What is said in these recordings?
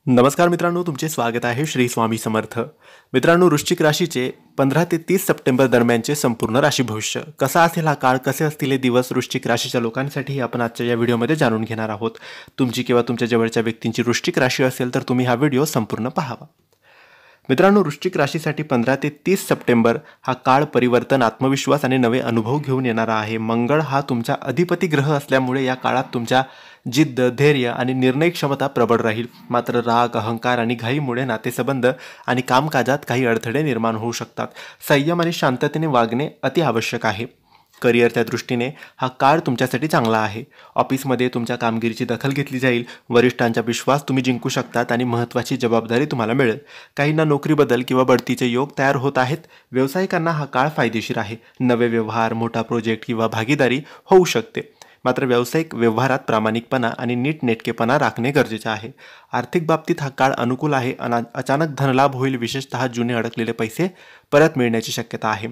नमस्कार मित्रांनो, तुमचे स्वागत आहे श्री स्वामी समर्थ. मित्रांनो, वृश्चिक राशीचे 15 ते 30 सप्टेंबर दरम्यानचे संपूर्ण राशी भविष्य कसा असेल, हा काळ कसे असतील हे दिवस वृश्चिक राशीच्या लोकांसाठी आपण आजच्या या व्हिडिओमध्ये जाणून घेणार आहोत. तुमची किंवा तुमच्या जवळच्या व्यक्तींची वृश्चिक राशी असेल तर तुम्ही हा व्हिडिओ संपूर्ण पाहावा. मित्रांनो, वृश्चिक राशीसाठी 15 ते 30 सप्टेंबर हा काळ परिवर्तन, आत्मविश्वास आणि नवे अनुभव घेऊन येणारा आहे. मंगळ हा तुमचा अधिपती ग्रह असल्यामुळे या काळात तुमच्या जिद्द, धैर्य आणि निर्णय क्षमता प्रबळ राहील. मात्र राग, अहंकार आणि घाईमुळे नातेसंबंध आणि कामकाजात काही अडथळे निर्माण होऊ शकतात. संयम आणि शांततेने वागणे अति आवश्यक आहे. करिअरच्या दृष्टीने हा काळ तुमच्यासाठी चांगला आहे. ऑफिसमध्ये तुमच्या कामगिरीची दखल घेतली जाईल. वरिष्ठांचा विश्वास तुम्ही जिंकू शकतात आणि महत्त्वाची जबाबदारी तुम्हाला मिळेल. काहींना नोकरी बदल किंवा बढतीचे योग तयार होत आहेत. व्यावसायिकांना हा काळ फायदेशीर आहे. नवे व्यवहार, मोठा प्रोजेक्ट किंवा भागीदारी होऊ शकते. मात्र व्यावसायिक व्यवहारात प्रामाणिकपणा आणि नीटनेटकेपणा राखणे गरजेचे आहे. आर्थिक बाबतीत हा काळ अनुकूल आहे. अचानक धनलाभ होईल. विशेषतः जुने अडकलेले पैसे परत मिळण्याची शक्यता आहे.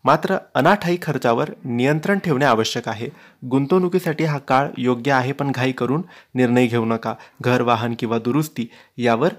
मात्र अनाठायी खर्चावर नियंत्रण ठेवणे आवश्यक आहे. गुंतवणुकीसाठी हा काळ योग्य आहे, पण घाई करून निर्णय घेऊ नका. घर, वाहन किंवा दुरुस्ती यावर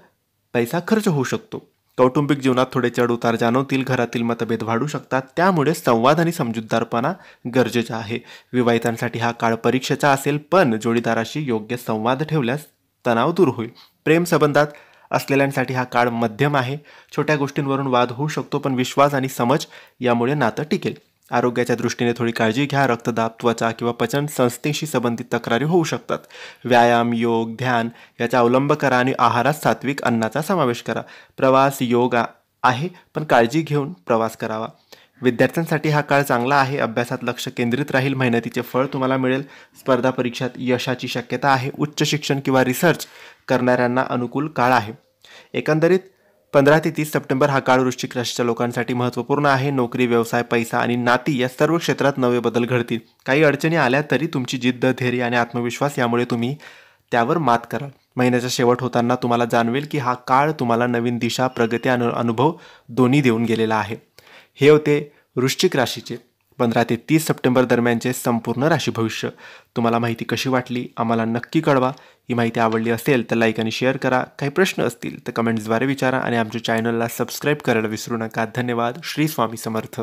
पैसा खर्च होऊ शकतो. कौटुंबिक जीवनात थोडे चढ उतार जाणवतील. घरातील मतभेद वाढू शकतात. त्यामुळे संवाद आणि समजूतदारपणा गरजेचा आहे. विवाहितांसाठी हा काळ परीक्षेचा असेल, पण जोडीदाराशी योग्य संवाद ठेवल्यास तणाव दूर होईल. प्रेम संबंधात असलेल्यांसाठी हा काळ मध्यम आहे. छोट्या गोष्टींवरून वाद होऊ शकतो, पण विश्वास आणि समज यामुळे नातं टिकेल. आरोग्याच्या दृष्टीने थोडी काळजी घ्या. रक्तदाब, त्वचा किंवा पचन संस्थेशी संबंधित तक्रारी होऊ शकतात. व्यायाम, योग, ध्यान याचा अवलंब करा आणि आहारात सात्विक अन्नाचा समावेश करा. प्रवास योग आहे, पण काळजी घेऊन प्रवास करावा. विद्यार्थ्यांसाठी हा काळ चांगला आहे. अभ्यासात लक्ष केंद्रित राहील. मेहनतीचे फळ तुम्हाला मिळेल. स्पर्धा परीक्षात यशाची शक्यता आहे. उच्च शिक्षण किंवा रिसर्च करणाऱ्यांना अनुकूल काळ आहे. एकंदरीत 15 ते 30 सप्टेंबर हा काळ वृश्चिक राशीच्या लोकांसाठी महत्त्वपूर्ण आहे. नोकरी, व्यवसाय, पैसा आणि नाती या सर्व क्षेत्रात नवे बदल घडतील. काही अडचणी आल्या तरी तुमची जिद्द, धैर्य आणि आत्मविश्वास यामुळे तुम्ही त्यावर मात कराल. महिन्याचा शेवट होताना तुम्हाला जाणवेल की हा काळ तुम्हाला नवीन दिशा, प्रगती आणि अनुभव दोन्ही देऊन गेलेला आहे. हे होते वृश्चिक राशीचे 15 ते 30 सप्टेंबर दरम्यानचे संपूर्ण राशी भविष्य. तुम्हाला माहिती कशी वाटली आम्हाला नक्की कळवा. ही माहिती आवडली असेल तर लाईक आणि शेअर करा. काही प्रश्न असतील तर कमेंट्सद्वारे विचारा आणि आमच्या चॅनलला सबस्क्राईब करायला विसरू नका. धन्यवाद. श्री स्वामी समर्थ.